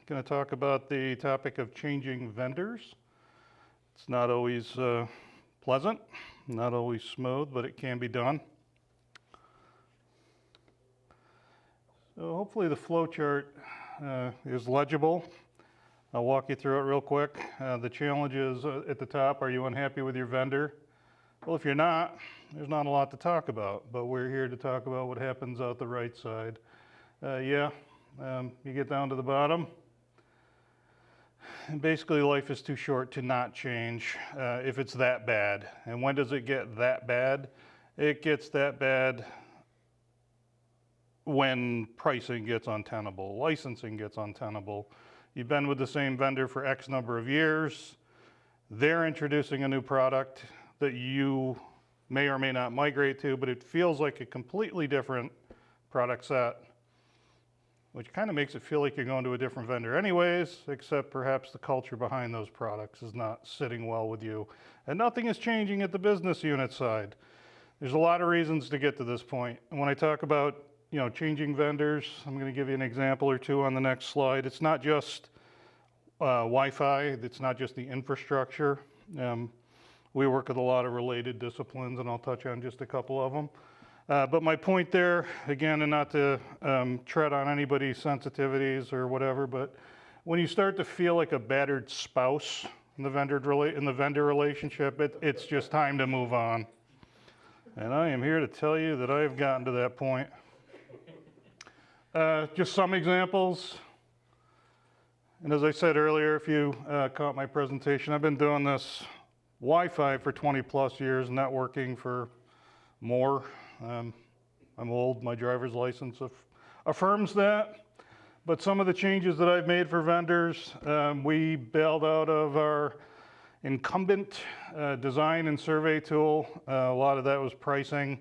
Going to talk about the topic of changing vendors. It's not always pleasant, not always smooth, but it can be done. So hopefully the flowchart is legible. I'll walk you through it real quick. The challenge is at the top, are you unhappy with your vendor? Well, if you're not, there's not a lot to talk about, but we're here to talk about what happens out the right side. You get down to the bottom, and basically life is too short to not change if it's that bad. And when does it get that bad? It gets that bad when pricing gets untenable, licensing gets untenable. You've been with the same vendor for X number of years. They're introducing a new product that you may or may not migrate to, but it feels like a completely different product set, which kind of makes it feel like you're going to a different vendor anyways, except perhaps the culture behind those products is not sitting well with you. And nothing is changing at the business unit side. There's a lot of reasons to get to this point. And when I talk about changing vendors, I'm going to give you an example or two on the next slide. It's not just Wi-Fi, it's not just the infrastructure. We work with a lot of related disciplines, and I'll touch on just a couple of them. But my point there, again, and not to tread on anybody's sensitivities or whatever, but when you start to feel like a battered spouse in the vendor relationship, it's just time to move on. And I am here to tell you that I have gotten to that point. Just some examples. And as I said earlier, if you caught my presentation, I've been doing this Wi-Fi for 20 plus years, networking for more. I'm old, my driver's license affirms that. But some of the changes that I've made for vendors, we bailed out of our incumbent design and survey tool. A lot of that was pricing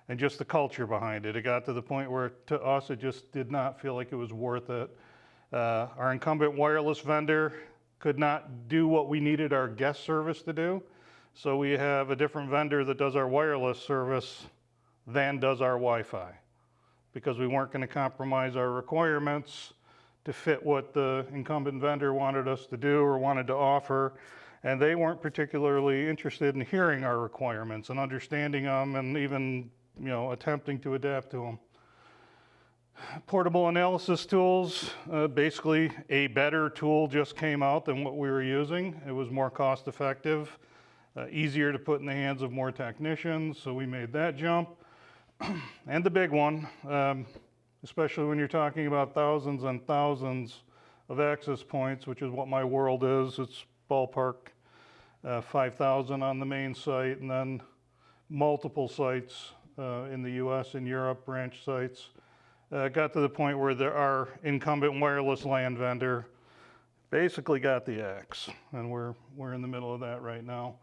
and just the culture behind it. It got to the point where to us it just did not feel like it was worth it. Our incumbent wireless vendor could not do what we needed our guest service to do. So we have a different vendor that does our wireless service than does our Wi-Fi, because we weren't going to compromise our requirements to fit what the incumbent vendor wanted us to do or wanted to offer. And they weren't particularly interested in hearing our requirements and understanding them and even attempting to adapt to them. Portable analysis tools, basically a better tool just came out than what we were using. It was more cost effective, easier to put in the hands of more technicians, so we made that jump. And the big one, especially when you're talking about thousands and thousands of access points, which is what my world is, it's ballpark 5,000 on the main site, and then multiple sites in the US and Europe, branch sites. Got to the point where our incumbent wireless LAN vendor basically got the axe, and we're in the middle of that right now.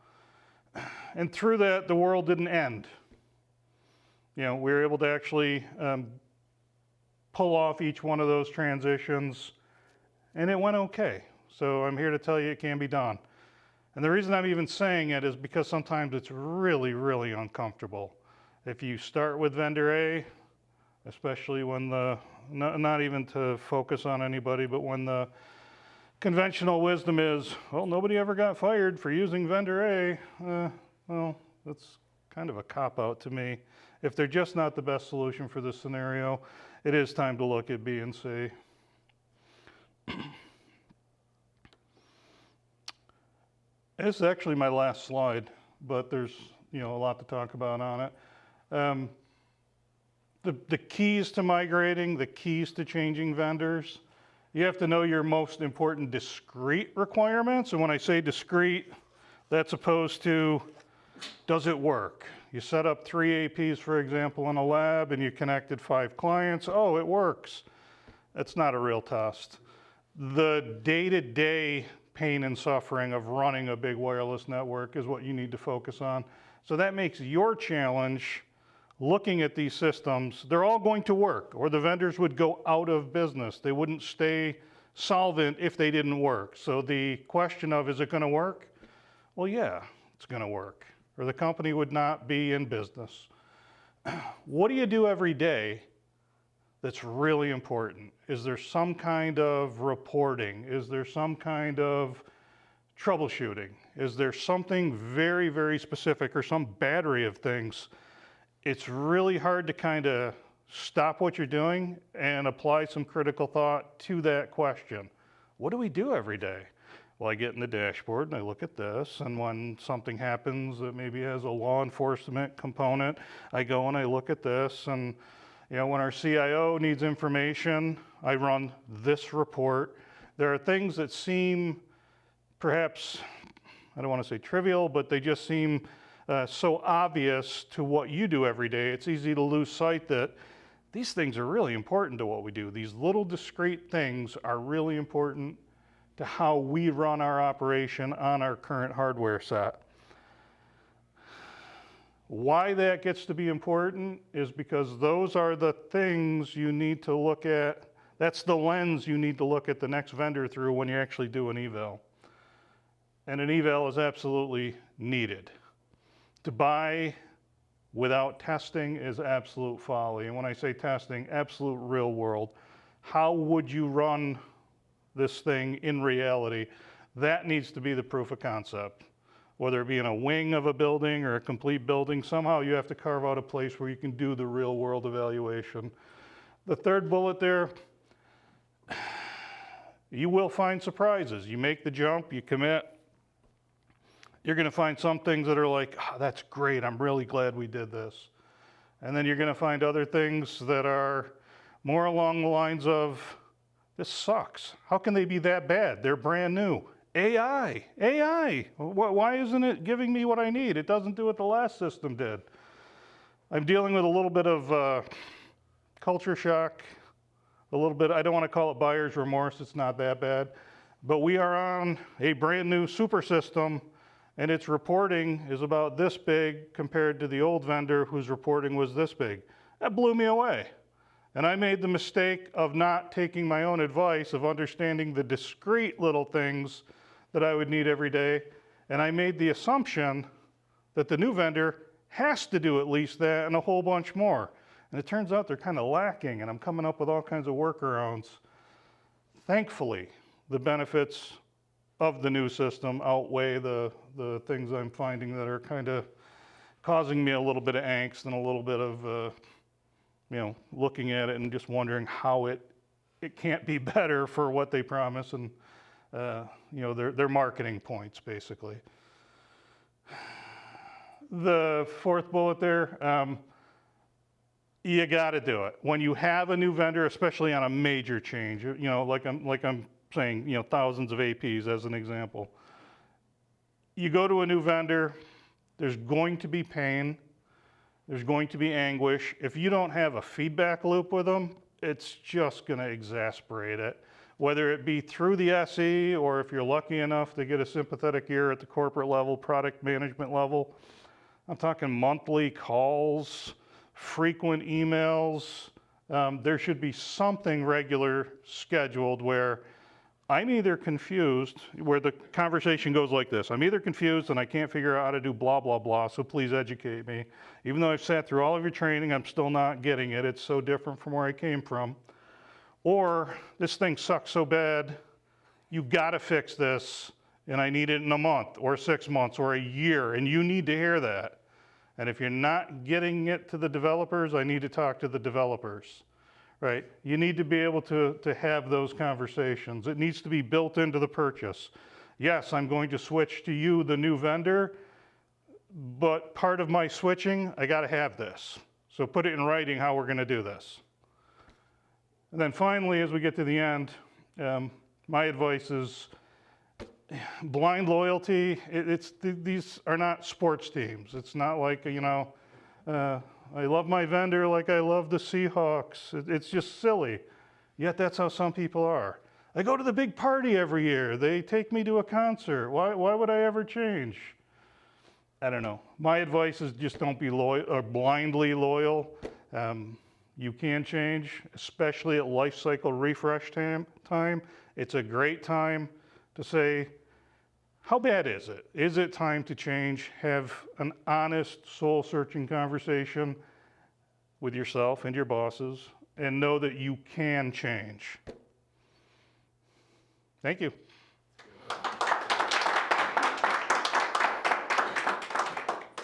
And through that, the world didn't end. We were able to actually pull off each one of those transitions, and it went okay. So I'm here to tell you it can be done. And the reason I'm even saying it is because sometimes it's really, really uncomfortable. If you start with vendor A, especially when not even to focus on anybody, but when the conventional wisdom is, well, nobody ever got fired for using vendor A, well, that's kind of a cop-out to me. If they're just not the best solution for this scenario, it is time to look at B and C. This is actually my last slide, but there's a lot to talk about on it. The keys to migrating, the keys to changing vendors, you have to know your most important discrete requirements. And when I say discrete, that's opposed to, does it work? You set up 3 APs, for example, in a lab, and you connected 5 clients. Oh, it works. That's not a real test. The day-to-day pain and suffering of running a big wireless network is what you need to focus on. So that makes your challenge looking at these systems. They're all going to work, or the vendors would go out of business. They wouldn't stay solvent if they didn't work. So the question of, is it going to work? Well, yeah, it's going to work, or the company would not be in business. What do you do every day that's really important? Is there some kind of reporting? Is there some kind of troubleshooting? Is there something very, very specific or some battery of things? It's really hard to kind of stop what you're doing and apply some critical thought to that question. What do we do every day? Well, I get in the dashboard and I look at this, and when something happens that maybe has a law enforcement component, I go and I look at this, and when our CIO needs information, I run this report. There are things that seem perhaps, I don't want to say trivial, but they just seem so obvious to what you do every day. It's easy to lose sight that these things are really important to what we do. These little discrete things are really important to how we run our operation on our current hardware set. Why that gets to be important is because those are the things you need to look at. That's the lens you need to look at the next vendor through when you actually do an eval. And an eval is absolutely needed. To buy without testing is absolute folly. And when I say testing, absolute real world. How would you run this thing in reality? That needs to be the proof of concept. Whether it be in a wing of a building or a complete building, somehow you have to carve out a place where you can do the real world evaluation. The third bullet there, you will find surprises. You make the jump, you commit, you're going to find some things that are like, oh, that's great, I'm really glad we did this. And then you're going to find other things that are more along the lines of, this sucks. How can they be that bad? They're brand new. AI. Why isn't it giving me what I need? It doesn't do what the last system did. I'm dealing with a little bit of culture shock, a little bit, I don't want to call it buyer's remorse, it's not that bad. But we are on a brand new super system, and its reporting is about this big compared to the old vendor whose reporting was this big. That blew me away. And I made the mistake of not taking my own advice of understanding the discrete little things that I would need every day. And I made the assumption that the new vendor has to do at least that and a whole bunch more. And it turns out they're kind of lacking, and I'm coming up with all kinds of workarounds. Thankfully, the benefits of the new system outweigh the things I'm finding that are kind of causing me a little bit of angst and a little bit of looking at it and just wondering how it can't be better for what they promise and their marketing points, basically. The fourth bullet there, you got to do it. When you have a new vendor, especially on a major change, like I'm saying, thousands of APs as an example. You go to a new vendor, there's going to be pain. There's going to be anguish. If you don't have a feedback loop with them, it's just going to exasperate it. Whether it be through the SE or if you're lucky enough to get a sympathetic ear at the corporate level, product management level. I'm talking monthly calls, frequent emails. There should be something regular scheduled where I'm either confused, where the conversation goes like this. I'm either confused and I can't figure out how to do blah, blah, blah, so please educate me. Even though I've sat through all of your training, I'm still not getting it. It's so different from where I came from. Or this thing sucks so bad, you gotta fix this, and I need it in a month or 6 months or a year, and you need to hear that. And if you're not getting it to the developers, I need to talk to the developers. Right? You need to be able to have those conversations. It needs to be built into the purchase. Yes, I'm going to switch to you, the new vendor, but part of my switching, I got to have this. So put it in writing how we're going to do this. And then finally, as we get to the end, my advice is blind loyalty. These are not sports teams. It's not like, I love my vendor like I love the Seahawks. It's just silly. Yet that's how some people are. I go to the big party every year. They take me to a concert. Why would I ever change? I don't know. My advice is just don't be loyal or blindly loyal. You can change, especially at life cycle refresh time. It's a great time to say, how bad is it? Is it time to change? Have an honest, soul-searching conversation with yourself and your bosses and know that you can change. Thank you.